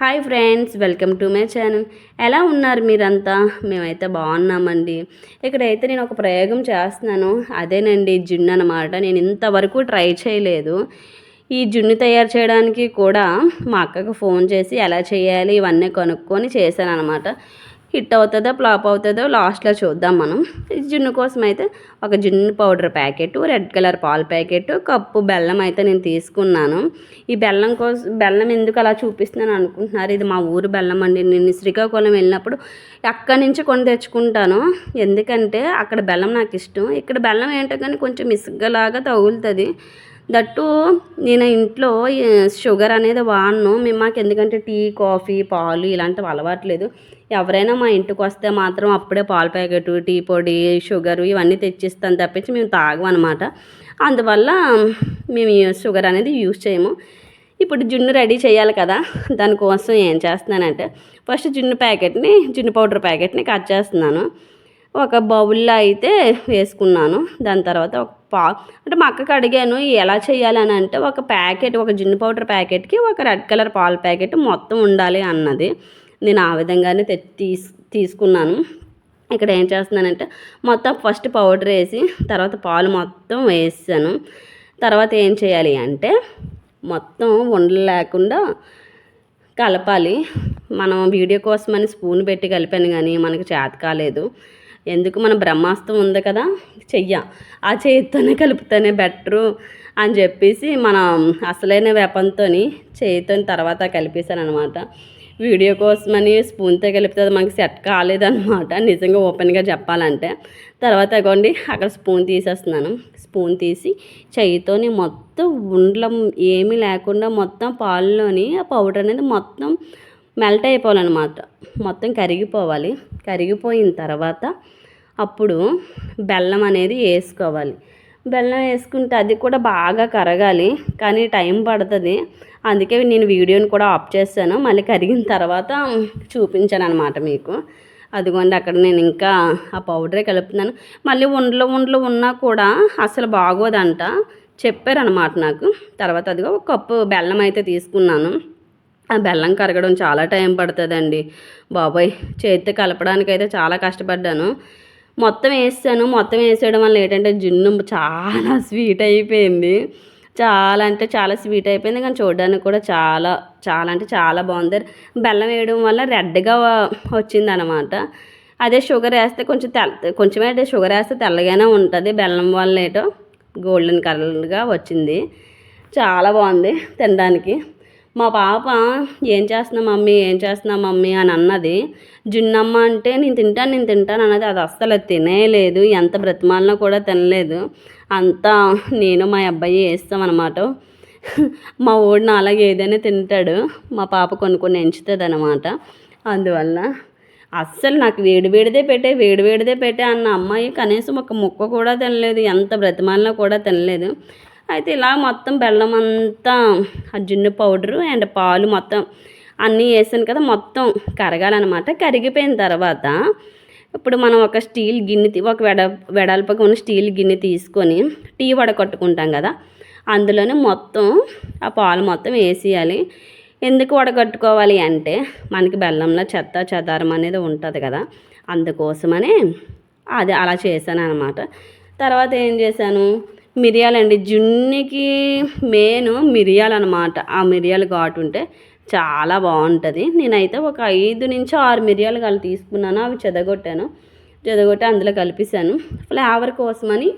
Hi friends, welcome to my channel. ఎలా ఉన్నారు మీరంతా? మేమైతే బాగున్నామండి. ఇక్కడైతే నేను ఒక ప్రయోగం చేస్తున్నాను. అదేనండి జున్ను అనమాట. నేను ఇంతవరకు ట్రై చేయలేదు. ఈ జున్ను తయారు చేయడానికి కూడా మా అక్కకు ఫోన్ చేసి ఎలా చేయాలి ఇవన్నీ కనుక్కొని చేశాను అనమాట. హిట్ అవుతుందో ఫ్లాప్ అవుతుందో లాస్ట్లో చూద్దాం మనం. జున్ను కోసం అయితే ఒక జున్ను పౌడర్ ప్యాకెట్, రెడ్ కలర్ పాల ప్యాకెట్, కప్పు బెల్లం అయితే నేను తీసుకున్నాను. ఈ బెల్లం ఎందుకు అలా చూపిస్తున్నాను అనుకుంటున్నారు. ఇది మా ఊరు బెల్లం అండి. నేను శ్రీకాకుళం వెళ్ళినప్పుడు అక్కడి నుంచి కొని తెచ్చుకుంటాను. ఎందుకంటే అక్కడ బెల్లం నాకు ఇష్టం. ఇక్కడ బెల్లం ఏంటో కానీ కొంచెం ఇసుకలాగా తగులుతుంది. దట్టు నేను ఇంట్లో షుగర్ అనేది వాడను. మాకు ఎందుకంటే టీ, కాఫీ, పాలు ఇలాంటివి అలవాట్లేదు. ఎవరైనా మా ఇంటికి వస్తే మాత్రం అప్పుడే పాల ప్యాకెట్, టీ పొడి, షుగరు ఇవన్నీ తెచ్చిస్తాను తప్పించి మేము తాగమన్నమాట. అందువల్ల మేము షుగర్ అనేది యూజ్ చేయము. ఇప్పుడు జున్ను రెడీ చేయాలి కదా, దానికోసం ఏం చేస్తున్నానంటే ఫస్ట్ జున్ను పౌడర్ ప్యాకెట్ని కట్ చేస్తున్నాను. ఒక బౌల్లో అయితే వేసుకున్నాను. దాని తర్వాత అంటే మా అక్కకి అడిగాను ఎలా చేయాలని. అంటే ఒక జున్ను పౌడర్ ప్యాకెట్కి ఒక రెడ్ కలర్ పాల ప్యాకెట్ మొత్తం ఉండాలి అన్నది. నేను ఆ విధంగానే తీసుకున్నాను. ఇక్కడ ఏం చేస్తున్నానంటే మొత్తం ఫస్ట్ పౌడర్ వేసి తర్వాత పాలు మొత్తం వేసాను. తర్వాత ఏం చేయాలి అంటే మొత్తం ఉండలు లేకుండా కలపాలి. మనం వీడియో కోసమని స్పూన్ పెట్టి కలిపాను కానీ మనకు చేత కాలేదు. ఎందుకు, మన బ్రహ్మాస్త్రం ఉంది కదా, ఆ చేతితోనే కలుపుతూనే బెటరు అని చెప్పేసి మనం అసలైన వెపంతో చేతితో తర్వాత కలిపేశాను అనమాట. వీడియో కోసమని స్పూన్తో కలిపితే అది మనకి సెట్ కాలేదన్నమాట, నిజంగా ఓపెన్గా చెప్పాలంటే. తర్వాత అగోండి అక్కడ స్పూన్ తీసేస్తున్నాను. స్పూన్ తీసి చెయ్యితోని మొత్తం ఉండలం ఏమీ లేకుండా మొత్తం పాలులోని ఆ పౌడర్ అనేది మొత్తం మెల్ట్ అయిపోవాలన్నమాట. మొత్తం కరిగిపోవాలి. కరిగిపోయిన తర్వాత అప్పుడు బెల్లం అనేది వేసుకోవాలి. బెల్లం వేసుకుంటే అది కూడా బాగా కరగాలి, కానీ టైం పడుతుంది. అందుకే నేను వీడియోని కూడా ఆఫ్ చేశాను. మళ్ళీ కరిగిన తర్వాత చూపించాను అనమాట మీకు. అదిగోండి అక్కడ నేను ఇంకా ఆ పౌడరే కలుపుతున్నాను. మళ్ళీ ఉండలు ఉన్నా కూడా అసలు బాగోదంట చెప్పారనమాట నాకు. తర్వాత అదిగో ఒక కప్పు బెల్లం అయితే తీసుకున్నాను. ఆ బెల్లం కరగడం చాలా టైం పడుతుందండి బాబోయ్. చేతితో కలపడానికి అయితే చాలా కష్టపడ్డాను. మొత్తం వేసాను. మొత్తం వేసేయడం వల్ల ఏంటంటే జున్ను చాలా స్వీట్ అయిపోయింది. చాలా అంటే చాలా స్వీట్ అయిపోయింది, కానీ చూడడానికి కూడా చాలా చాలా అంటే చాలా బాగుంది. బెల్లం వేయడం వల్ల రెడ్గా వచ్చిందనమాట. అదే షుగర్ వేస్తే కొంచెం అంటే షుగర్ వేస్తే తెల్లగానే ఉంటుంది. బెల్లం వల్ల ఏటో గోల్డెన్ కలర్గా వచ్చింది. చాలా బాగుంది తినడానికి. మా పాప ఏం చేస్తున్నా మమ్మీ అని అన్నది. జున్నమ్మ అంటే నేను తింటాను అన్నది. అది అస్సలు తినేయలేదు. ఎంత బ్రతిమాలినా కూడా తినలేదు. అంతా నేను మా అబ్బాయి వేస్తామన్నమాట. మా ఓడిని అలాగే ఏదైనా తింటాడు. మా పాప కొన్ని ఎంచుతుంది అనమాట. అందువల్ల అస్సలు నాకు వేడిదే పెట్టే అన్న అమ్మాయి కనీసం ఒక ముక్క కూడా తినలేదు. ఎంత బ్రతిమాలినా కూడా తినలేదు. అయితే ఇలా మొత్తం బెల్లం అంతా ఆ జున్ను పౌడరు అండ్ పాలు మొత్తం అన్నీ వేసాను కదా, మొత్తం కరగాలన్నమాట. కరిగిపోయిన తర్వాత ఇప్పుడు మనం ఒక స్టీల్ గిన్నె ఒక వెడల్పుగా ఉన్న స్టీల్ గిన్నె తీసుకొని టీ వడకట్టుకుంటాం కదా, అందులోనే మొత్తం ఆ పాలు మొత్తం వేసేయాలి. ఎందుకు వడకట్టుకోవాలి అంటే మనకి బెల్లంలో చెత్త చెదారం అనేది ఉంటుంది కదా, అందుకోసమని అది అలా చేశాను అనమాట. తర్వాత ఏం చేశాను, మిరియాలండి. జున్నుకి మెయిన్ మిరియాలు అనమాట. ఆ మిరియాలు ఘాటు ఉంటే చాలా బాగుంటుంది. నేనైతే ఒక 5 నుంచి 6 మిరియాలు తీసుకున్నాను. అవి చెదగొట్టి అందులో కలిపేశాను. ఫ్లేవర్ కోసమని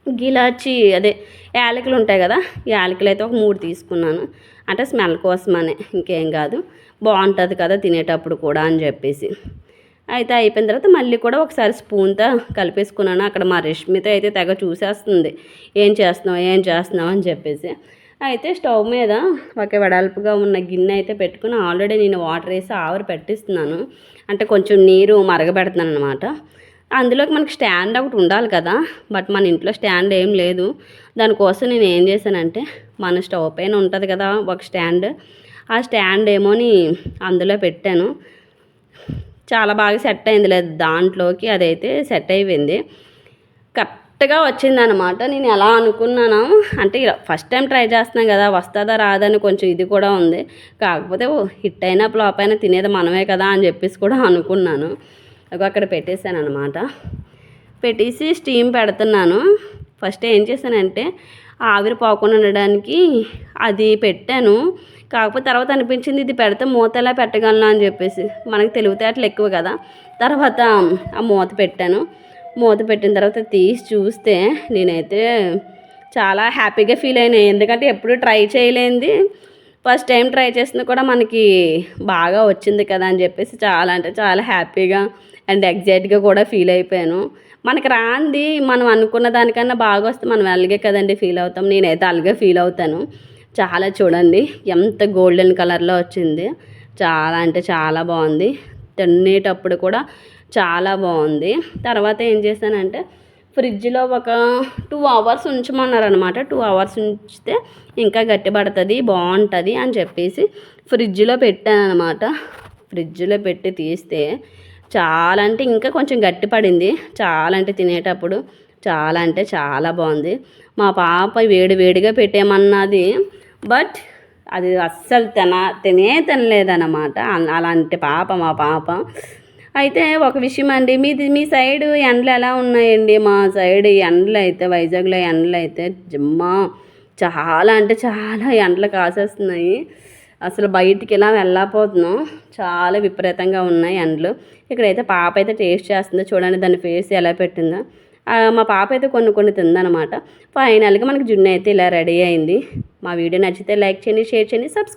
గిలాచి అదే యాలకులు ఉంటాయి కదా, యాలకులు అయితే ఒక 3 తీసుకున్నాను. అంటే స్మెల్ కోసమనే, ఇంకేం కాదు. బాగుంటుంది కదా తినేటప్పుడు కూడా అని చెప్పేసి. అయితే అయిపోయిన తర్వాత మళ్ళీ కూడా ఒకసారి స్పూన్తో కలిపేసుకున్నాను. అక్కడ మా రష్మితో అయితే తెగ చూసేస్తుంది, ఏం చేస్తున్నావు అని చెప్పేసి. అయితే స్టవ్ మీద ఒక వెడల్పుగా ఉన్న గిన్నె అయితే పెట్టుకుని ఆల్రెడీ నేను వాటర్ వేసి ఆవిరి పెట్టిస్తున్నాను. అంటే కొంచెం నీరు మరగబెడుతున్నాను అనమాట. అందులోకి మనకి స్టాండ్ ఒకటి ఉండాలి కదా, బట్ మన ఇంట్లో స్టాండ్ ఏం లేదు. దానికోసం నేను ఏం చేశానంటే మన స్టవ్ పైన ఉంటుంది కదా ఒక స్టాండ్, ఆ స్టాండ్ ఏమోని అందులో పెట్టాను. చాలా బాగా సెట్ అయింది లేదు దాంట్లోకి, అదైతే సెట్ అయిపోయింది. కరెక్ట్గా వచ్చిందనమాట. నేను ఎలా అనుకున్నానో అంటే ఫస్ట్ టైం ట్రై చేస్తున్నాం కదా, వస్తుందా రాదని కొంచెం ఇది కూడా ఉంది. కాకపోతే హిట్ అయినా ఫ్లాప్ అయినా తినేది మనమే కదా అని చెప్పేసి కూడా అనుకున్నాను. అక్కడ పెట్టేశాను అనమాట. పెట్టేసి స్టీమ్ పెడుతున్నాను. ఫస్ట్ ఏం చేశానంటే ఆవిరి పోకుండా ఉండడానికి అది పెట్టాను. కాకపోతే తర్వాత అనిపించింది ఇది పెడితే మూత ఎలా పెట్టగలను అని చెప్పేసి, మనకి తెలివితేటలు ఎక్కువ కదా. తర్వాత ఆ మూత పెట్టాను. మూత పెట్టిన తర్వాత తీసి చూస్తే నేనైతే చాలా హ్యాపీగా ఫీల్ అయినా. ఎందుకంటే ఎప్పుడు ట్రై చేయలేనిది ఫస్ట్ టైం ట్రై చేసింది కూడా మనకి బాగా వచ్చింది కదా అని చెప్పేసి చాలా అంటే చాలా హ్యాపీగా అండ్ ఎగ్జైట్గా కూడా ఫీల్ అయిపోయాను. మనకి రాంది మనం అనుకున్న దానికన్నా బాగా వస్తే మనం అలాగే కదండి ఫీల్ అవుతాం. నేనైతే అలాగే ఫీల్ అవుతాను. చాలా చూడండి ఎంత గోల్డెన్ కలర్లో వచ్చింది. చాలా అంటే చాలా బాగుంది. తినేటప్పుడు కూడా చాలా బాగుంది. తర్వాత ఏం చేశానంటే ఫ్రిడ్జ్లో ఒక 2 అవర్స్ ఉంచమన్నారనమాట. 2 అవర్స్ ఉంచితే ఇంకా గట్టిపడుతుంది, బాగుంటుంది అని చెప్పేసి ఫ్రిడ్జ్లో పెట్టాను అనమాట. ఫ్రిడ్జ్లో పెట్టి తీస్తే చాలా అంటే ఇంకా కొంచెం గట్టిపడింది. చాలా అంటే తినేటప్పుడు చాలా అంటే చాలా బాగుంది. మా పాప వేడిగా పెట్టేమన్నది, బట్ అది అస్సలు తినలేదన్నమాట. అలాంటి పాప మా పాప. అయితే ఒక విషయం అండి, మీ సైడ్ ఎండలు ఎలా ఉన్నాయండి? మా సైడ్ ఎండలు అయితే వైజాగ్లో ఎండలు అయితే జమ్మా చాలా అంటే చాలా ఎండలు కాసేస్తున్నాయి. అసలు బయటికి ఇలా వెళ్ళకపోతున్నాం. చాలా విపరీతంగా ఉన్నాయి ఎండలు. ఇక్కడైతే పాప అయితే టేస్ట్ చేస్తుందో చూడండి, దాని ఫేస్ ఎలా పెట్టిందో. మా పాప అయితే కొన్ని తిందనమాట. ఫైనల్గా మనకి జున్ను అయితే ఇలా రెడీ అయింది. మా వీడియో నచ్చితే లైక్ చేయండి, షేర్ చేయండి, సబ్స్క్రైబ్